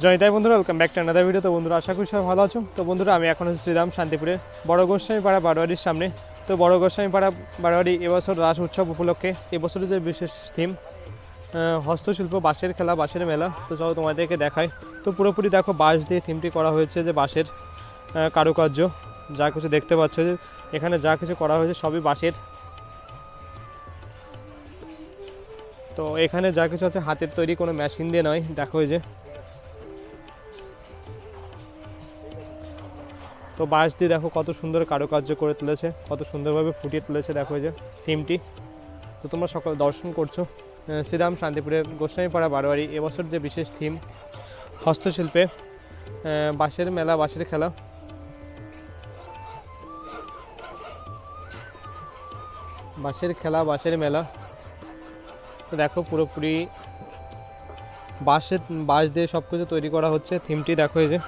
জয়তাই বন্ধুরা, welcome back to another video. তো বন্ধুরা, আশা করি সবাই ভালো আছো। তো বন্ধুরা, আমি এখন আছি শ্রীরাম শান্তিপুরে বড় গোস্বামীপাড়া বারোয়ারির সামনে। তো বড় গোস্বামীপাড়া বারোয়ারি এবছর রাস উৎসব উপলক্ষে এবছরের যে বিশেষ থিম হস্তশিল্প, বাঁশের খেলা, বাঁশের মেলা। তো চলো তোমাদেরকে দেখাই। তো পুরোপুরি দেখো বাঁশ দিয়ে থিমটি করা হয়েছে, যে বাঁশের কারুকার্য যা কিছু দেখতে পাচ্ছ, যে এখানে যা কিছু করা হয়েছে সবই বাঁশের। তো এখানে যা কিছু আছে হাতের তৈরি, কোনো মেশিন দিয়ে নয়। দেখো এই যে, তো বাঁশ দিয়ে দেখো কত সুন্দর কারুকার্য করে তুলেছে, কত সুন্দরভাবে ফুটিয়ে তুলেছে। দেখো এই যে থিমটি। তো তোমরা সকলে দর্শন করছো শ্রীরাম শান্তিপুরের গোস্বামীপাড়া বারোয়ারি এবছর যে বিশেষ থিম হস্তশিল্পে বাঁশের মেলা, বাঁশের খেলা। বাঁশের খেলা, বাঁশের মেলা। তো দেখো পুরোপুরি বাঁশ দিয়ে সব কিছু তৈরি করা হচ্ছে। থিমটি দেখো এই যে,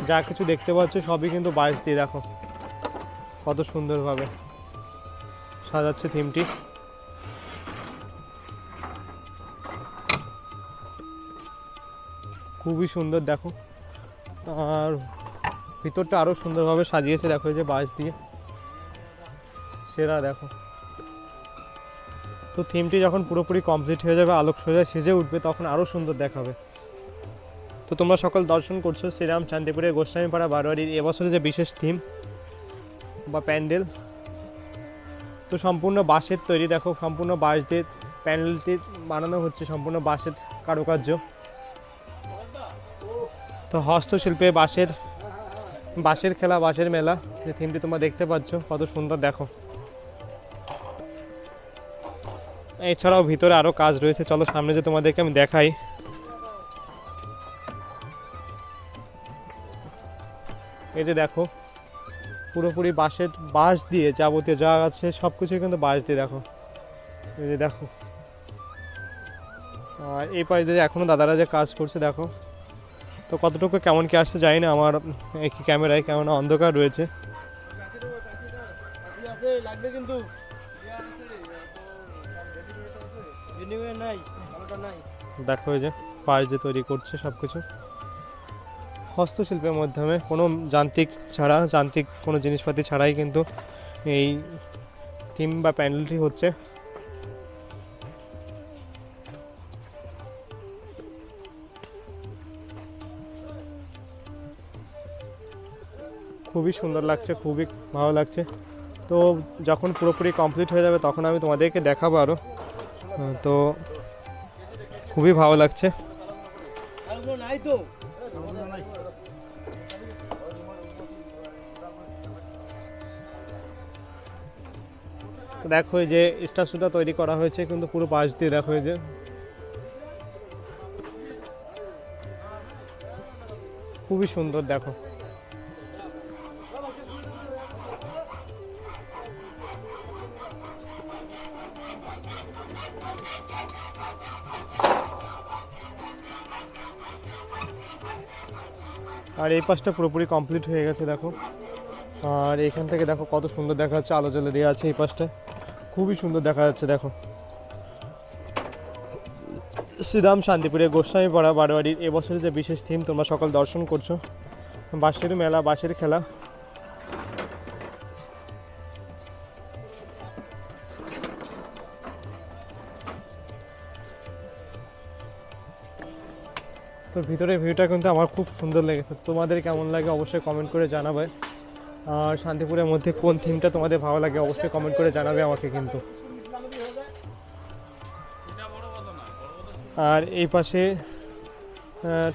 যা কিছু দেখতে পাচ্ছ সবই কিন্তু বাঁশ দিয়ে। দেখো কত সুন্দরভাবে সাজাচ্ছে থিমটি। খুবই সুন্দর দেখো, আর ভিতরটা আরও সুন্দরভাবে সাজিয়েছে। দেখো এই যে বাঁশ দিয়ে সেরা। দেখো তো থিমটি যখন পুরোপুরি কমপ্লিট হয়ে যাবে, আলোক সোজা সেজে উঠবে, তখন আরও সুন্দর দেখাবে। তো তোমরা সকল দর্শন করছো শ্রীরাম শান্তিপুরের গোস্বামীপাড়া বারোয়ারির এবছরে যে বিশেষ থিম বা প্যান্ডেল। তো সম্পূর্ণ বাঁশের তৈরি। দেখো সম্পূর্ণ বাঁশ দিয়ে প্যান্ডেলটি বানানো হচ্ছে, সম্পূর্ণ বাঁশের কারুকার্য। তো হস্তশিল্পে বাঁশের খেলা, বাঁশের মেলা, যে থিমটি তোমরা দেখতে পাচ্ছ কত সুন্দর। দেখো এছাড়াও ভিতরে আরও কাজ রয়েছে, চলো সামনে যে তোমাদেরকে আমি দেখাই। এই যে দেখো পুরোপুরি বাঁশ দিয়ে যাবতীয় যা আছে সব কিছুই কিন্তু বাঁশ দিয়ে। দেখো এই যে দেখো, আর এই পাশে যে এখনও দাদারা যে কাজ করছে দেখো। তো কতটুকু কেমন কি আসছে জানি না, আমার একই ক্যামেরায় কেমন অন্ধকার রয়েছে। দেখো এই যে বাঁশ দিয়ে তৈরি করছে সব কিছু হস্তশিল্পের মাধ্যমে, কোনো যান্ত্রিক কোনো জিনিসপাতি ছাড়াই কিন্তু এই থিম বা প্যান্ডেলটি হচ্ছে। খুবই সুন্দর লাগছে, খুবই ভালো লাগছে। তো যখন পুরোপুরি কমপ্লিট হয়ে যাবে তখন আমি তোমাদেরকে দেখাবো আরও। তো খুবই ভালো লাগছে। তো দেখো এই যে স্ট্যাচুটা তৈরি করা হয়েছে কিন্তু পুরো বাঁশ দিয়ে। দেখো এই যে খুবই সুন্দর। দেখো আর এই পাশটা পুরোপুরি কমপ্লিট হয়ে গেছে। দেখো আর এখান থেকে দেখো কত সুন্দর দেখা যাচ্ছে, আলো জ্বলে দেওয়া আছে এই পাশটা, খুবই সুন্দর দেখা যাচ্ছে। দেখো শ্রীরাম শান্তিপুরে গোস্বামীপাড়া বারোয়ারির এবছরের যে বিশেষ থিম তোমরা সকল দর্শন করছো বাঁশের মেলা, বাঁশের খেলা। তো ভিতরের ভিউটা কিন্তু আমার খুব সুন্দর লেগেছে। তোমাদের কেমন লাগে অবশ্যই কমেন্ট করে জানাবে। আর শান্তিপুরের মধ্যে কোন থিমটা তোমাদের ভালো লাগে অবশ্যই কমেন্ট করে জানাবে আমাকে কিন্তু। আর এই পাশে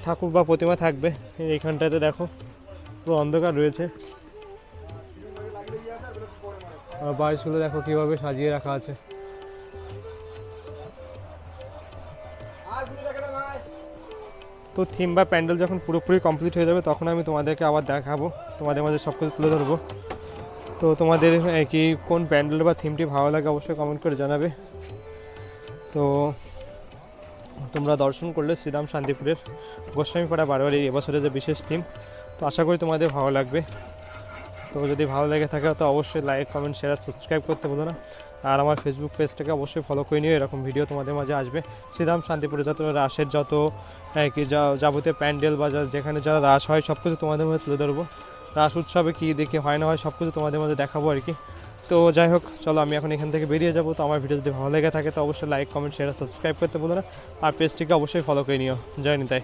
ঠাকুর বা প্রতিমা থাকবে এইখানটাতে। দেখো পুরো অন্ধকার রয়েছে, আর বাঁশগুলো দেখো কীভাবে সাজিয়ে রাখা আছে। তো থিম বা প্যান্ডেল যখন পুরোপুরি কমপ্লিট হয়ে যাবে তখন আমি তোমাদেরকে আবার দেখাবো, তোমাদের মাঝে সব কিছু তুলে ধরবো। তো তোমাদের কি কোন প্যান্ডেল বা থিমটি ভালো লাগে অবশ্যই কমেন্ট করে জানাবে। তো তোমরা দর্শন করলে শ্রীরাম শান্তিপুরের গোস্বামীপাড়া বারোয়ারি এবছরের যে বিশেষ থিম। তো আশা করি তোমাদের ভালো লাগবে। তো যদি ভালো লেগে থাকে তো অবশ্যই লাইক, কমেন্ট, শেয়ার, সাবস্ক্রাইব করতে ভুলো না। আর আমার ফেসবুক পেজটাকে অবশ্যই ফলো করে নিও, এরকম ভিডিও তোমাদের মাঝে আসবে। শ্রীধাম শান্তিপুরে যত রাসের যত কি যাবতীয় প্যান্ডেল বা যেখানে যারা রাস হয় সব কিছু তোমাদের মধ্যে তুলে ধরবো। রাস উৎসবে কী দেখে হয় না হয় সব কিছু তোমাদের মধ্যে দেখাবো আর কি। তো যাই হোক, চলো আমি এখন এখান থেকে বেরিয়ে যাবো। তো আমার ভিডিও যদি ভালো লেগে থাকে তো অবশ্যই লাইক, কমেন্ট, শেয়ার, সাবস্ক্রাইব করতে বলো না। আর পেজটিকে অবশ্যই ফলো করে নিও। জয় নিতাই।